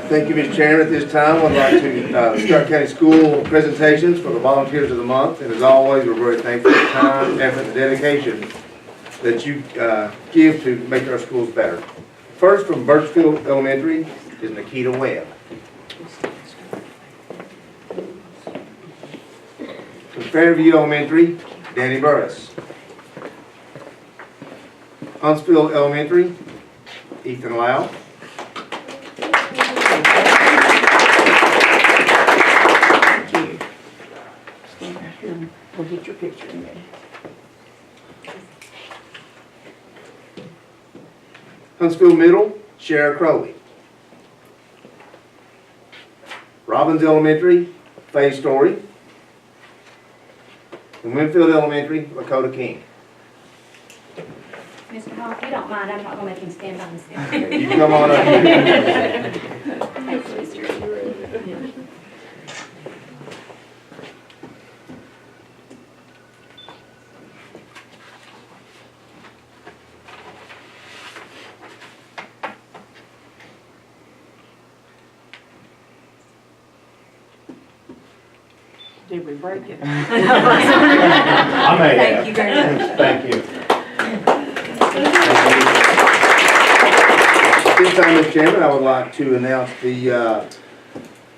Thank you, Mr. Chairman. At this time, I'd like to Scott County School presentations for the volunteers of the month. And as always, we're very thankful for the time, effort, and dedication that you give to make our schools better. First, from Birchfield Elementary is Nikita Webb. From Fairview Elementary, Danny Burris. Huntsville Elementary, Ethan Lau. We'll get your picture in there. Huntsville Middle, Shara Crowley. Robbins Elementary, Faye Story. And Winfield Elementary, Lakota King. Mr. Hall, if you don't mind, I'm not going to make him stand by himself. You can come on up here. Thanks, Mr. Did we break it? I may Thank you very much. Thank you. This time, Mr. Chairman, I would like to announce the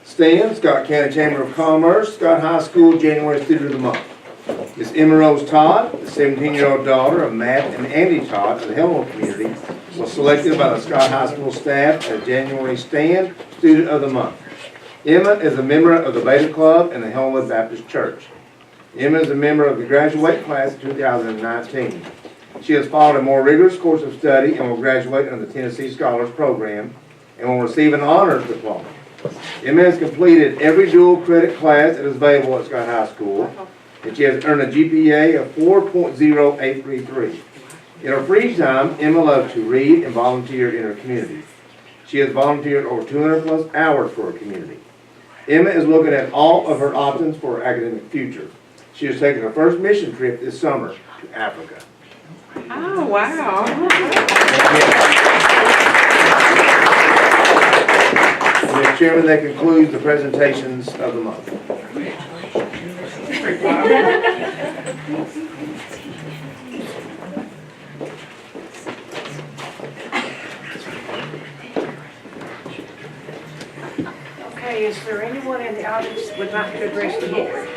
stand, Scott County Chamber of Commerce, Scott High School, January Student of the Month. Miss Emma Rose Todd, the 17-year-old daughter of Matt and Andy Todd of the Helmholtz community, was selected by the Scott High School staff as January Stand Student of the Month. Emma is a member of the Beta Club and the Helmholtz Baptist Church. Emma is a member of the graduate class of 2019. She has followed a more rigorous course of study and will graduate under the Tennessee Scholars Program and will receive an honors diploma. Emma has completed every dual credit class that is available at Scott High School, and she has earned a GPA of 4.0833. In her free time, Emma loves to read and volunteer in her community. She has volunteered over 200 plus hours for her community. Emma is looking at all of her options for her academic future. She has taken her first mission trip this summer to Africa. Oh, wow. Mr. Chairman, that concludes the presentations of the month. Okay, is there anyone in the audience that would like to address the board?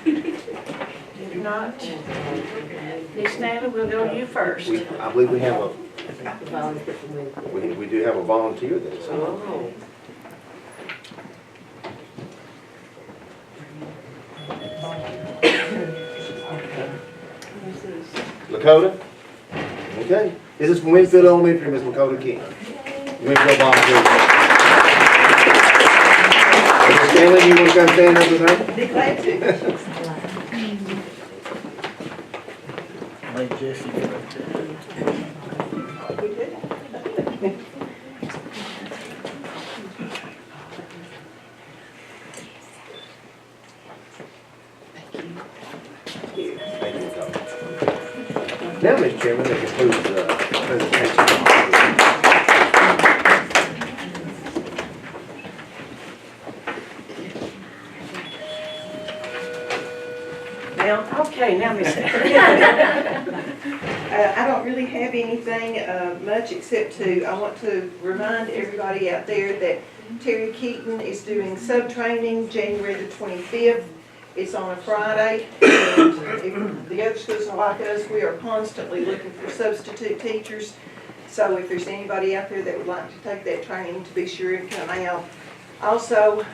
If not, Ms. Natalie, we'll go to you first. I believe we have we do have a volunteer that's Lakota? Okay. This is from Winfield Elementary, Ms. Lakota King. Winfield volunteer. Mr. Stanley, you want to come stand up with her? Be glad to. Like Jesse right there. Thank you, Lakota. Now, Mr. Chairman, that concludes the presentation. Okay, now Ms. I don't really have anything much except I want to remind everybody out there that Terry Keaton is doing sub-training January the 25th. It's on a Friday, and if the other schools are like us, we are constantly looking for substitute teachers. So if there's anybody out there that would like to take that training, to be sure and come out. Also,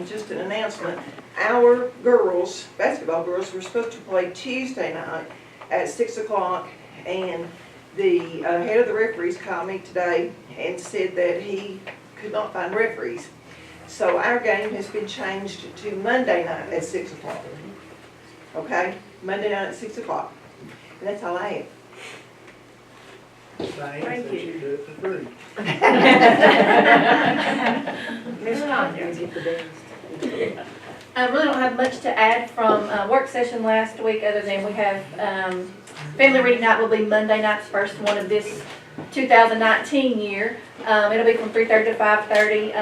just an announcement, our girls, basketball girls, were supposed to play Tuesday night at 6 o'clock, and the head of the referees called me today and said that he could not find referees. So our game has been changed to Monday night at 6 o'clock. Okay? Monday night at 6 o'clock. And that's all I have. Thank you. Do it for free. Ms. Tanya. I really don't have much to add from work session last week, other than we have family reading night will be Monday night's first one of this 2019 year. It'll be from 3:30 to 5:30.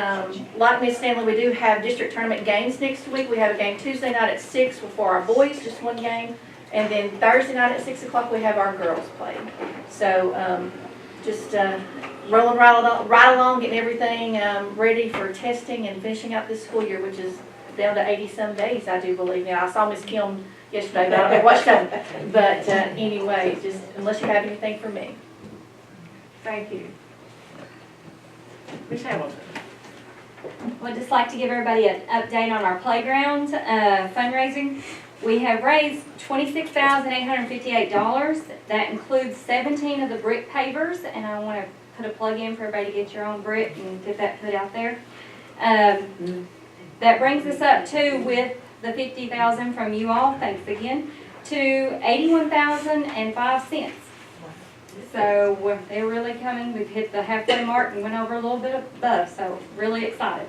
Like Miss Stanley, we do have district tournament games next week. We have a game Tuesday night at 6 for our boys, just one game. And then Thursday night at 6 o'clock, we have our girls playing. So just rolling right along, getting everything ready for testing and finishing out this school year, which is down to 80-some days, I do believe now. I saw Miss Kim yesterday, but I don't know what she done. But anyway, just unless you have anything for me. Thank you. Ms. Hamilton. Would just like to give everybody an update on our playground fundraising. We have raised $26,858. That includes 17 of the brick pavers, and I want to put a plug in for everybody to get your own brick and get that put out there. That brings us up to, with the $50,000 from you all, thanks again, to $81,005. So they're really coming. We've hit the halfway mark and went over a little bit above, so really excited.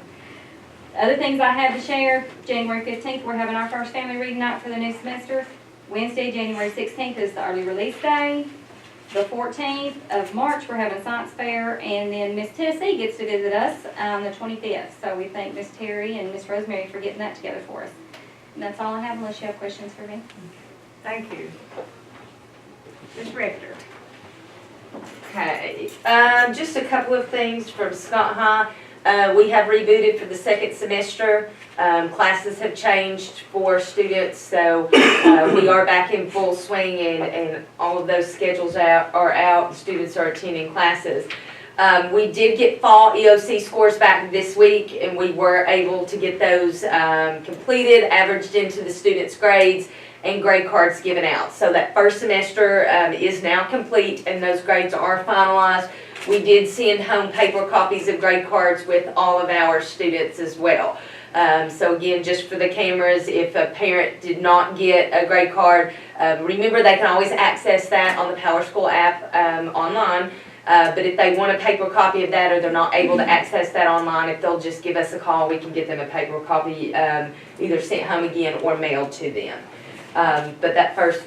Other things I have to share, January 15th, we're having our first family reading night for the new semester. Wednesday, January 16th is the early release day. The 14th of March, we're having science fair, and then Miss Tennessee gets to visit us on the 25th. So we thank Miss Terry and Miss Rosemary for getting that together for us. And that's all I have, unless you have questions for me. Thank you. Ms. Rector. Okay, just a couple of things from Scott High. We have rebooted for the second semester. Classes have changed for students, so we are back in full swing, and all of those schedules are out. Students are attending classes. We did get fall EOC scores back this week, and we were able to get those completed, averaged into the students' grades, and grade cards given out. So that first semester is now complete, and those grades are finalized. We did send home paper copies of grade cards with all of our students as well. So again, just for the cameras, if a parent did not get a grade card, remember they can always access that on the Power School app online. But if they want a paper copy of that, or they're not able to access that online, if they'll just give us a call, we can get them a paper copy either sent home again or mailed to them. But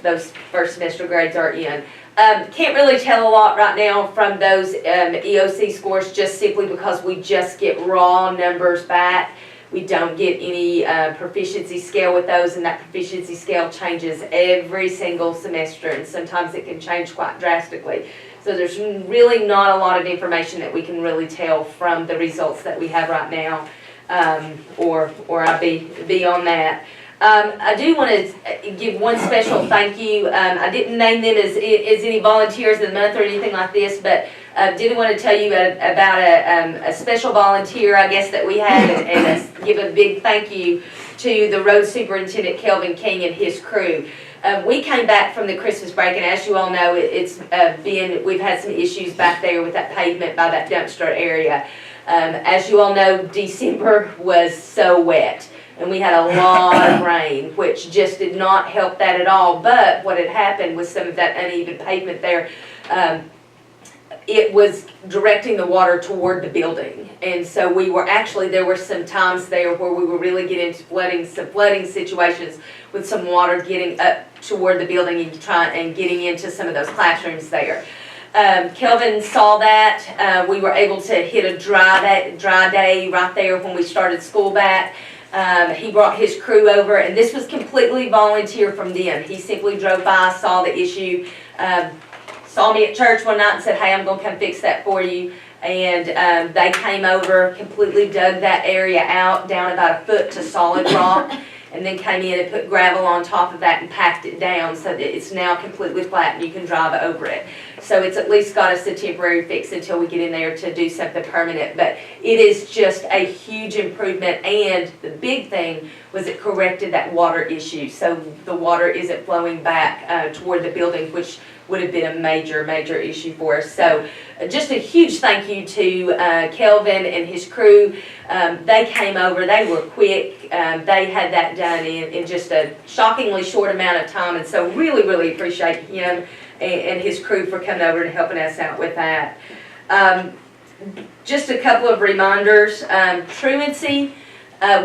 those first semester grades are in. Can't really tell a lot right now from those EOC scores, just simply because we just get raw numbers back. We don't get any proficiency scale with those, and that proficiency scale changes every single semester, and sometimes it can change quite drastically. So there's really not a lot of information that we can really tell from the results that we have right now, or I'll be on that. I do want to give one special thank you. I didn't name them as any volunteers of the month or anything like this, but did want to tell you about a special volunteer, I guess, that we had, and give a big thank you to the road superintendent, Kelvin King, and his crew. We came back from the Christmas break, and as you all know, we've had some issues back there with that pavement by that dumpster area. As you all know, December was so wet, and we had a lot of rain, which just did not help that at all. But what had happened with some of that uneven pavement there, it was directing the water toward the building. And so there were some times there where we were really getting into some flooding situations with some water getting up toward the building and getting into some of those classrooms there. Kelvin saw that. We were able to hit a dry day right there when we started school back. He brought his crew over, and this was completely volunteer from them. He simply drove by, saw the issue, saw me at church one night and said, "Hey, I'm going to come fix that for you." And they came over, completely dug that area out down about a foot to solid rock, and then came in and put gravel on top of that and packed it down so that it's now completely flat and you can drive over it. So it's at least got us a temporary fix until we get in there to do something permanent. But it is just a huge improvement, and the big thing was it corrected that water issue. So the water isn't flowing back toward the building, which would have been a major, major issue for us. So just a huge thank you to Kelvin and his crew. They came over, they were quick, they had that done in just a shockingly short amount of time, and so really, really appreciate him and his crew for coming over and helping us out with that. Just a couple of reminders. Truancy,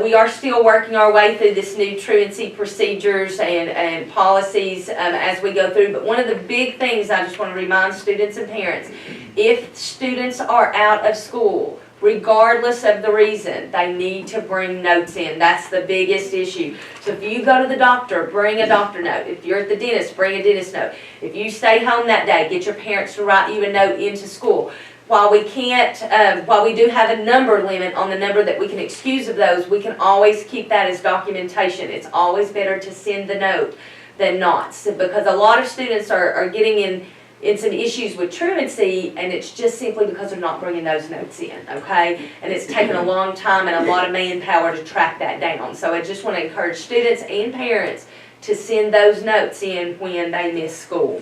We are still working our way through this new truancy procedures and policies as we go through. But one of the big things I just want to remind students and parents, if students are out of school, regardless of the reason, they need to bring notes in. That's the biggest issue. So if you go to the doctor, bring a doctor note. If you're at the dentist, bring a dentist note. If you stay home that day, get your parents to write you a note into school. While we can't, while we do have a number limit on the number that we can excuse of those, we can always keep that as documentation. It's always better to send the note than not. So, because a lot of students are getting in some issues with truancy, and it's just simply because they're not bringing those notes in, okay? And it's taken a long time and a lot of manpower to track that down. So I just want to encourage students and parents to send those notes in when they miss school.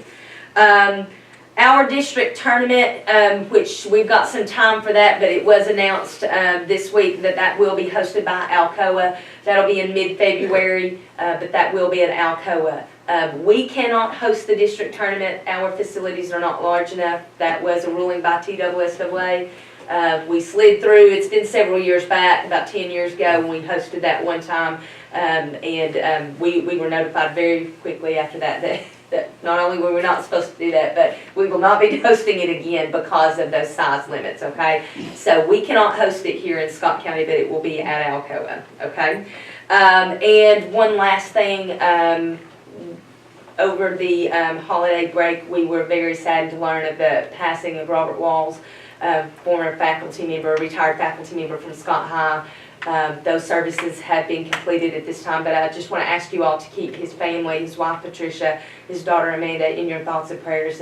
Our district tournament, which we've got some time for that, but it was announced this week that will be hosted by Alcoa. That'll be in mid-February, but that will be at Alcoa. We cannot host the district tournament. Our facilities are not large enough. That was a ruling by TSSAA. We slid through. It's been several years back, about 10 years ago, when we hosted that one time. We were notified very quickly after that not only were we not supposed to do that, but we will not be hosting it again because of those size limits, okay? So we cannot host it here in Scott County, but it will be at Alcoa, okay? And one last thing, over the holiday break, we were very sad to learn of the passing of Robert Walls, former faculty member, retired faculty member from Scott High. Those services have been completed at this time, but I just want to ask you all to keep his family, his wife Patricia, his daughter Amanda in your thoughts and prayers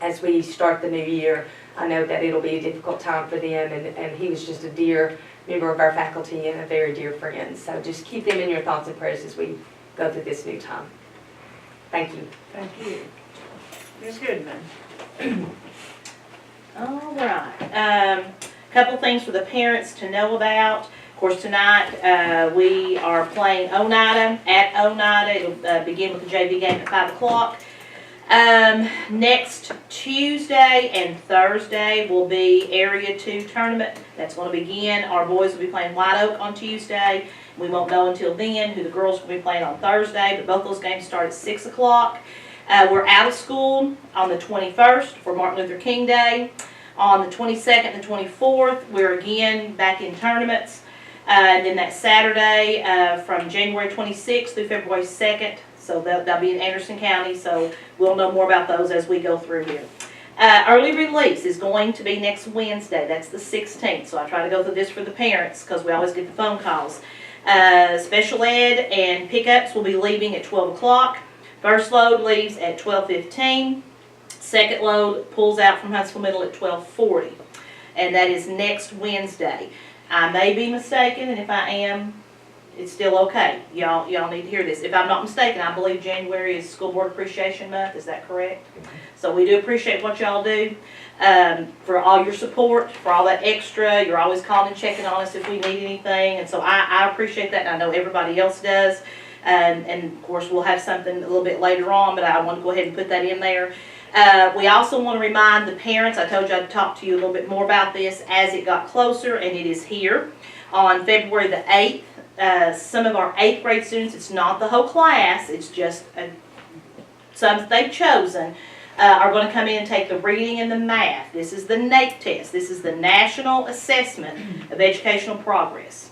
as we start the new year. I know that it'll be a difficult time for them, and he was just a dear member of our faculty and a very dear friend. So just keep them in your thoughts and prayers as we go through this new time. Thank you. Thank you. Ms. Goodman. All right. Couple things for the parents to know about. Of course, tonight we are playing Oneida at Oneida. It'll begin with the JV game at 5 o'clock. Next Tuesday and Thursday will be Area 2 tournament. That's going to begin. Our boys will be playing White Oak on Tuesday. We won't know until then who the girls will be playing on Thursday, but both those games start at 6 o'clock. We're out of school on the 21st for Martin Luther King Day. On the 22nd and 24th, we're again back in tournaments. And then that Saturday from January 26th through February 2nd. So that'll be in Anderson County. So we'll know more about those as we go through here. Early release is going to be next Wednesday. That's the 16th. So I try to go through this for the parents because we always get the phone calls. Special ed and pickups will be leaving at 12 o'clock. First load leaves at 12:15. Second load pulls out from Huntsville Middle at 12:40. And that is next Wednesday. I may be mistaken, and if I am, it's still okay. Y'all need to hear this. If I'm not mistaken, I believe January is School Board Appreciation Month. Is that correct? So we do appreciate what y'all do. For all your support, for all that extra. You're always calling and checking on us if we need anything. And so I appreciate that, and I know everybody else does. And of course, we'll have something a little bit later on, but I want to go ahead and put that in there. We also want to remind the parents, I told you I'd talk to you a little bit more about this as it got closer, and it is here. On February the 8th, some of our 8th grade students, it's not the whole class, it's just some they've chosen, are going to come in and take the reading and the math. This is the NAEP test. This is the National Assessment of Educational Progress.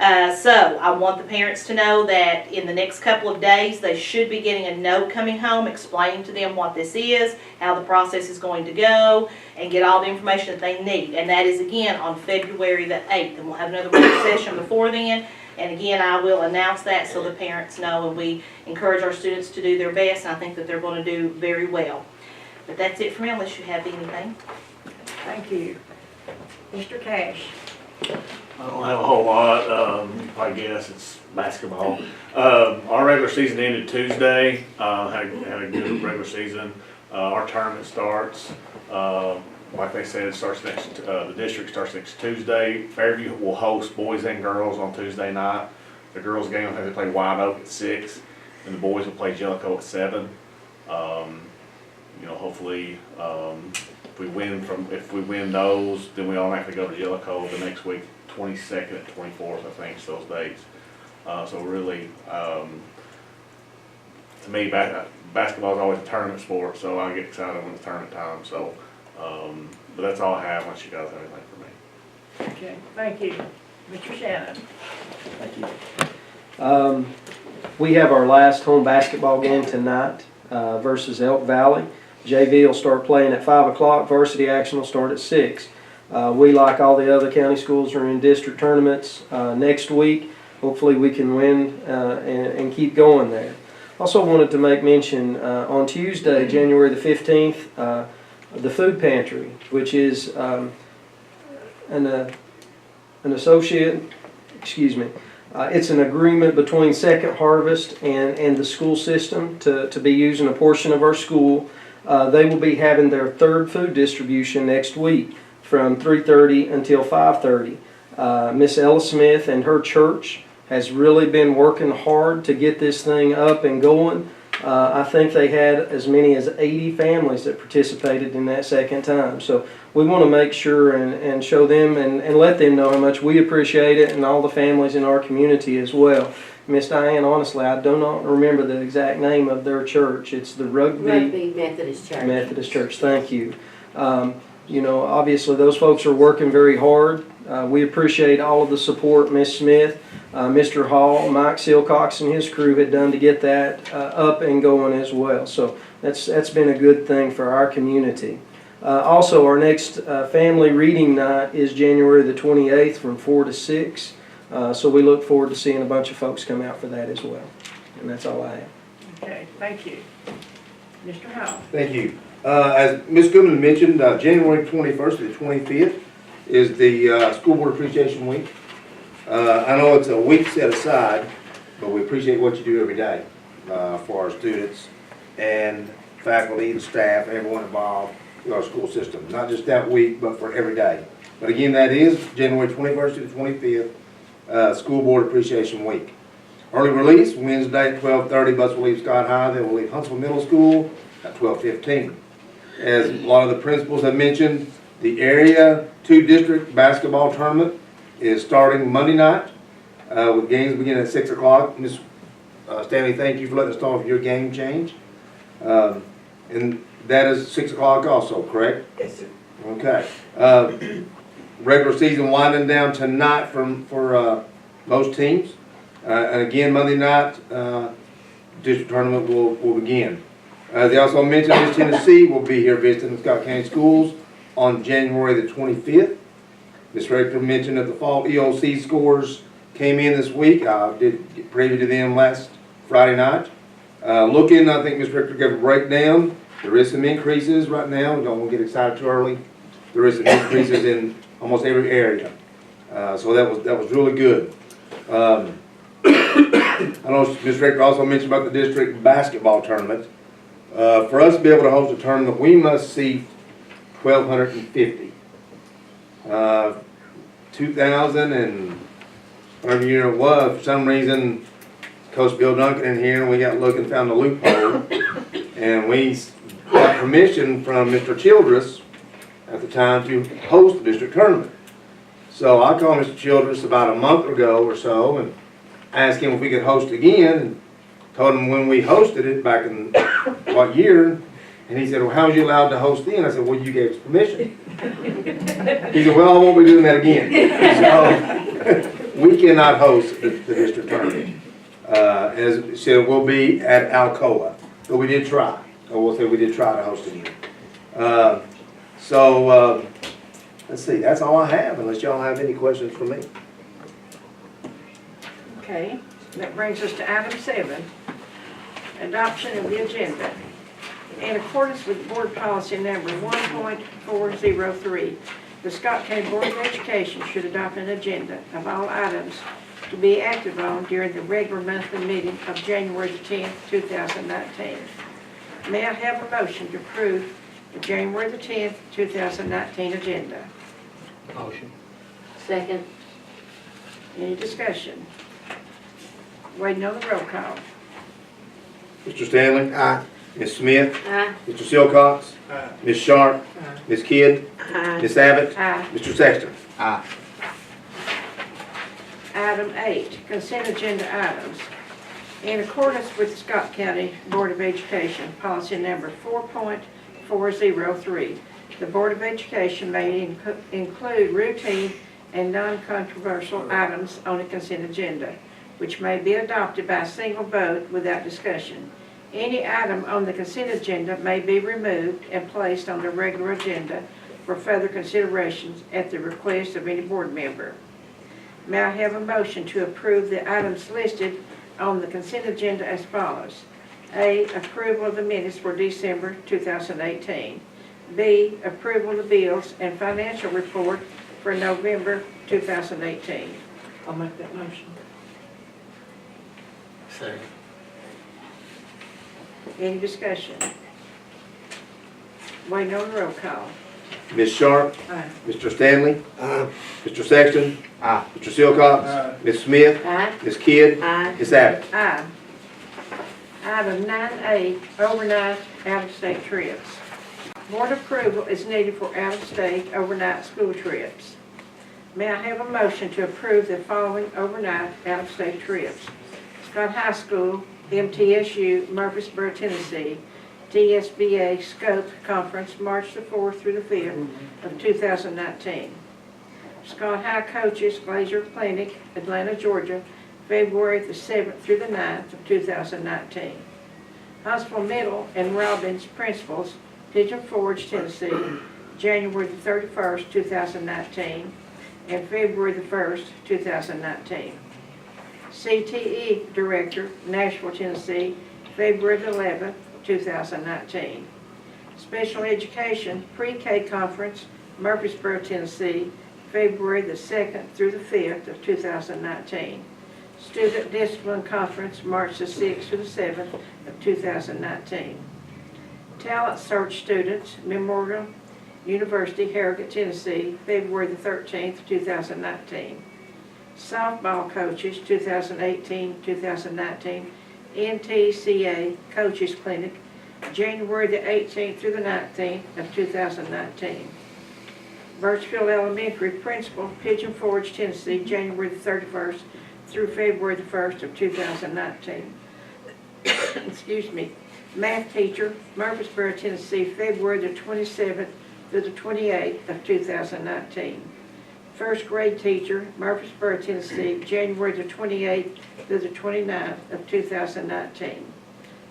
So I want the parents to know that in the next couple of days they should be getting a note coming home explaining to them what this is, how the process is going to go, and get all the information that they need. And that is again on February the 8th. And we'll have another work session before then. And again, I will announce that so the parents know, and we encourage our students to do their best, and I think that they're going to do very well. But that's it for me unless you have anything. Thank you. Mr. Cash. I don't have a whole lot. You can probably guess it's basketball. Our regular season ended Tuesday. Had a good regular season. Our tournament starts. Like they said, it starts next. The district starts next Tuesday. Fairview will host boys and girls on Tuesday night. The girls' game, I think they play White Oak at 6, and the boys will play Jellicoe at 7. Hopefully, we win those, then we automatically go to Jellicoe the next week, 22nd and 24th, I think, is those dates. So really, to me, basketball is always a tournament sport, so I get excited when it's tournament time. So, but that's all I have. Unless you guys have anything for me. Okay, thank you. Mr. Shannon. Thank you. We have our last home basketball game tonight versus Elk Valley. JV will start playing at 5 o'clock. Varsity action will start at 6. We, like all the other county schools, are in district tournaments next week. Hopefully we can win and keep going there. Also wanted to make mention on Tuesday, January the 15th, the food pantry, which is an associate, it's an agreement between Second Harvest and the school system to be using a portion of our school. They will be having their third food distribution next week from 3:30 until 5:30. Miss Ella Smith and her church has really been working hard to get this thing up and going. I think they had as many as 80 families that participated in that second time. So we want to make sure and show them and let them know how much we appreciate it, and all the families in our community as well. Miss Diane, honestly, I do not remember the exact name of their church. It's the Rugby Methodist Church. Methodist Church, thank you. You know, obviously those folks are working very hard. We appreciate all of the support Miss Smith, Mr. Hall, Mike Silcox and his crew had done to get that up and going as well. So that's been a good thing for our community. Also, our next family reading night is January the 28th from 4 to 6. So we look forward to seeing a bunch of folks come out for that as well. And that's all I have. Okay, thank you. Mr. Howell. Thank you. As Ms. Goodman mentioned, January 21st to the 25th is the School Board Appreciation Week. I know it's a week set aside, but we appreciate what you do every day for our students and faculty and staff, everyone involved in our school system. Not just that week, but for every day. But again, that is January 21st to the 25th, School Board Appreciation Week. Early release, Wednesday at 12:30, bus will leave Scott High, then we'll leave Huntsville Middle School at 12:15. As a lot of the principals have mentioned, the Area 2 District Basketball Tournament is starting Monday night with games beginning at 6 o'clock. Ms. Stanley, thank you for letting us know of your game change. And that is 6 o'clock also, correct? Yes, sir. Okay. Regular season winding down tonight for most teams. And again, Monday night, district tournament will begin. They also mentioned Miss Tennessee will be here visiting Scott County Schools on January the 25th. Ms. Rector mentioned that the fall EOC scores came in this week. I did get privy to them last Friday night. Looking, I think Ms. Rector gave a breakdown. There is some increases right now. We don't want to get excited too early. There is some increases in almost every area. So that was really good. I know Ms. Rector also mentioned about the district basketball tournament. For us to be able to host a tournament, we must seat 1,250. 2000 and whatever year it was, for some reason, Coach Bill Duncan in here, and we got looking, found a loophole, and we got permission from Mr. Childress at the time to host the district tournament. So I called Mr. Childress about a month ago or so and asked him if we could host again, and told him when we hosted it back in what year, and he said, well, how was you allowed to host then? I said, well, you gave us permission. He said, well, I won't be doing that again. So we cannot host the district tournament. As it said, we'll be at Alcoa, but we did try. Or we'll say we did try to host again. Let's see, that's all I have, unless y'all have any questions for me. Okay, that brings us to item 7, adoption of the agenda. In accordance with Board Policy Number 1.403, the Scott County Board of Education should adopt an agenda of all items to be acted on during the regular monthly meeting of January the 10th, 2019. May I have a motion to approve the January the 10th, 2019 agenda? Motion. Second. Any discussion? Waiting on the roll call. Mr. Stanley? Aye. Ms. Smith, Aye. Mr. Silcox, Ms. Sharp, Ms. Kidd, Aye. Ms. Abbott, Aye. Mr. Sexton. Item 8, consent agenda items. In accordance with Scott County Board of Education, policy number 4.403, the Board of Education may include routine and non-controversial items on the consent agenda, which may be adopted by a single vote without discussion. Any item on the consent agenda may be removed and placed on the regular agenda for further considerations at the request of any board member. May I have a motion to approve the items listed on the consent agenda as follows? A, approval of the minutes for December 2018. B, approval of the bills and financial report for November 2018. I'll make that motion. Second. Any discussion? Waiting on the roll call. Ms. Sharp, Aye. Mr. Stanley, Mr. Sexton, Mr. Silcox, Ms. Smith, Aye. Ms. Kidd, Aye. Ms. Abbott. Aye. Item 9A, overnight out-of-state trips. Board approval is needed for out-of-state overnight school trips. May I have a motion to approve the following overnight out-of-state trips? Scott High School, MTSU, Murfreesboro, Tennessee, TSBA Scope Conference, March the 4th through the 5th of 2019. Scott High Coaches Glazier Clinic, Atlanta, Georgia, February the 7th through the 9th of 2019. Huntsville Middle and Robbins Principals, Pigeon Forge, Tennessee, January the 31st, 2019, and February the 1st, 2019. CTE Director, Nashville, Tennessee, February the 11th, 2019. Special Education Pre-K Conference, Murfreesboro, Tennessee, February the 2nd through the 5th of 2019. Student Discipline Conference, March the 6th through the 7th of 2019. Talent Search Students, Memorial University, Harrogate, Tennessee, February the 13th, 2019. Softball Coaches, 2018-2019, NTCA Coaches Clinic, January the 18th through the 19th of 2019. Birchfield Elementary Principal, Pigeon Forge, Tennessee, January the 31st through February the 1st of 2019. Excuse me. Math Teacher, Murfreesboro, Tennessee, February the 27th through the 28th of 2019. First Grade Teacher, Murfreesboro, Tennessee, January the 28th through the 29th of 2019.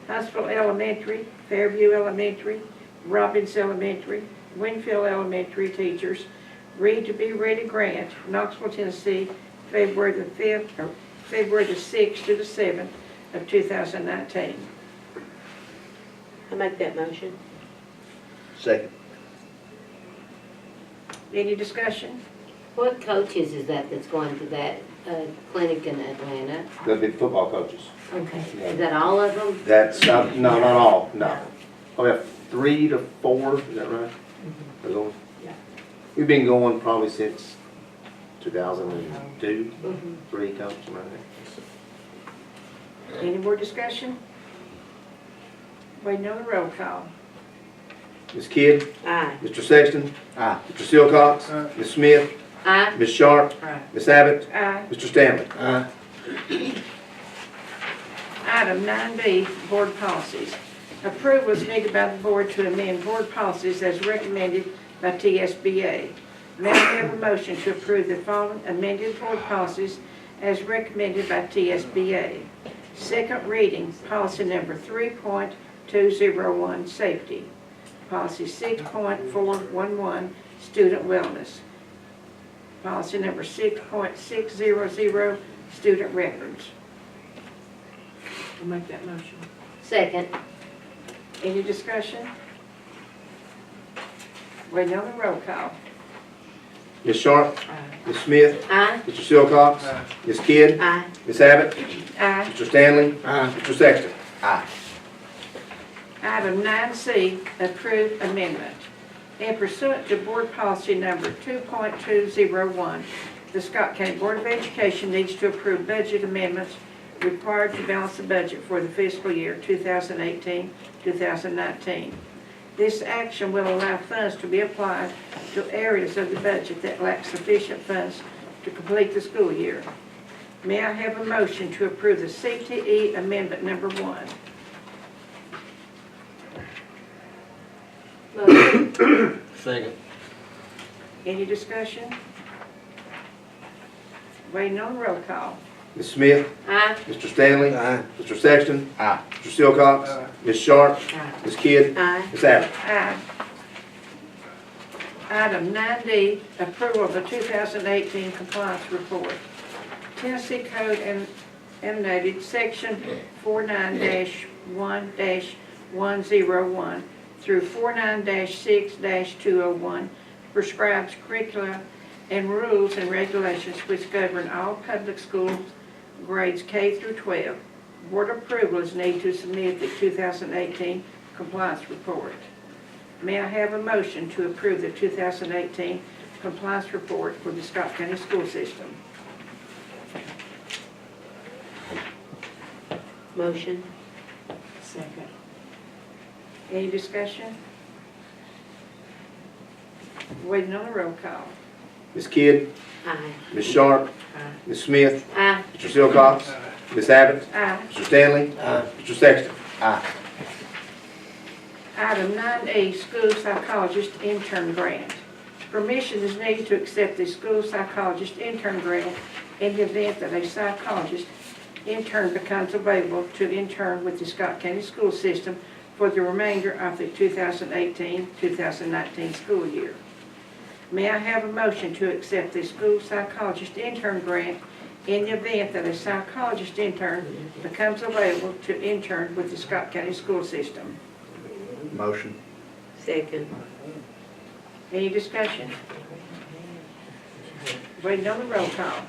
Huntsville Elementary, Fairview Elementary, Robbins Elementary, Winfield Elementary Teachers, Read to Be Ready Grant, Knoxville, Tennessee, February the 5th, or February the 6th to the 7th of 2019. I make that motion. Second. Any discussion? What coaches is that that's going to that clinic in Atlanta? That'd be the football coaches. Okay. Is that all of them? That's, no, not all, no. Probably 3 to 4, is that right? Those ones? Yeah. We've been going probably since 2002, 3 coaches, something like that. Any more discussion? Waiting on the roll call. Ms. Kidd, Aye. Mr. Sexton, Mr. Silcox, Ms. Smith, Aye. Ms. Sharp, Ms. Abbott, Aye. Mr. Stanley. Item 9B, Board Policies. Approval is needed by the Board to amend Board Policies as recommended by TSBA. May I have a motion to approve the following amended Board Policies as recommended by TSBA? Second reading, Policy Number 3.201, Safety. Policy 6.411, Student Wellness. Policy Number 6.600, Student Records. I'll make that motion. Second. Any discussion? Waiting on the roll call. Ms. Sharp, Ms. Smith, Aye. Mr. Silcox, Ms. Kidd, Aye. Ms. Abbott, Aye. Mr. Stanley, Mr. Sexton. Item 9C, approved amendment. In pursuant to Board Policy Number 2.201, the Scott County Board of Education needs to approve budget amendments required to balance the budget for the fiscal year 2018-2019. This action will allow funds to be applied to areas of the budget that lack sufficient funds to complete the school year. May I have a motion to approve the CTE Amendment Number 1? Motion. Second. Any discussion? Waiting on the roll call. Ms. Smith? Aye. Mr. Stanley? Aye. Mr. Sexton? Aye. Mr. Silcox? Ms. Sharp? Aye. Ms. Kidd? Aye. Ms. Abbott? Aye. Item 9D, approval of the 2018 compliance report. Tennessee Code emanated Section 49-1-101 through 49-6-201 prescribes curricula and rules and regulations which govern all public schools grades K through 12. Board approval is needed to submit the 2018 compliance report. May I have a motion to approve the 2018 compliance report for the Scott County School System? Motion. Second. Any discussion? Waiting on the roll call. Ms. Kidd? Aye. Ms. Sharp? Aye. Ms. Smith? Aye. Mr. Silcox? Ms. Abbott? Aye. Mr. Stanley? Mr. Sexton? Aye. Item 9E, school psychologist intern grant. Permission is needed to accept the school psychologist intern grant in the event that a psychologist intern becomes available to intern with the Scott County School System for the remainder of the 2018-2019 school year. May I have a motion to accept the school psychologist intern grant in the event that a psychologist intern becomes available to intern with the Scott County School System? Motion. Second. Any discussion? Waiting on the roll call.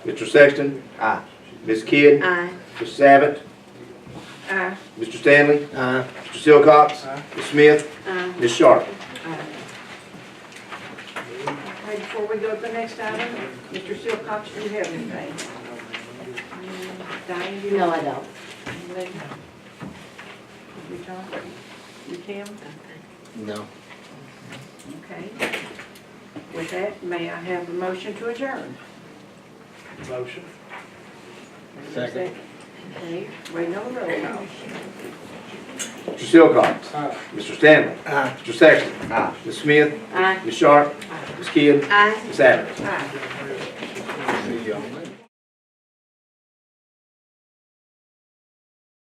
Mr. Sexton? Aye. Ms. Kidd? Aye. Mrs. Abbott? Aye. Mr. Stanley? Aye. Mr. Silcox? Ms. Smith? Aye. Ms. Sharp? Okay, before we go to the next item, Mr. Silcox, do you have anything? Diane, you? No, I don't. You, Tom? You, Tim? No. Okay. With that, may I have a motion to adjourn? Motion. Second. Okay, waiting on the roll call. Mr. Silcox? Mr. Stanley? Aye. Mr. Sexton? Aye. Ms. Smith? Aye. Ms. Sharp? Ms. Kidd? Aye. Ms. Abbott? Aye.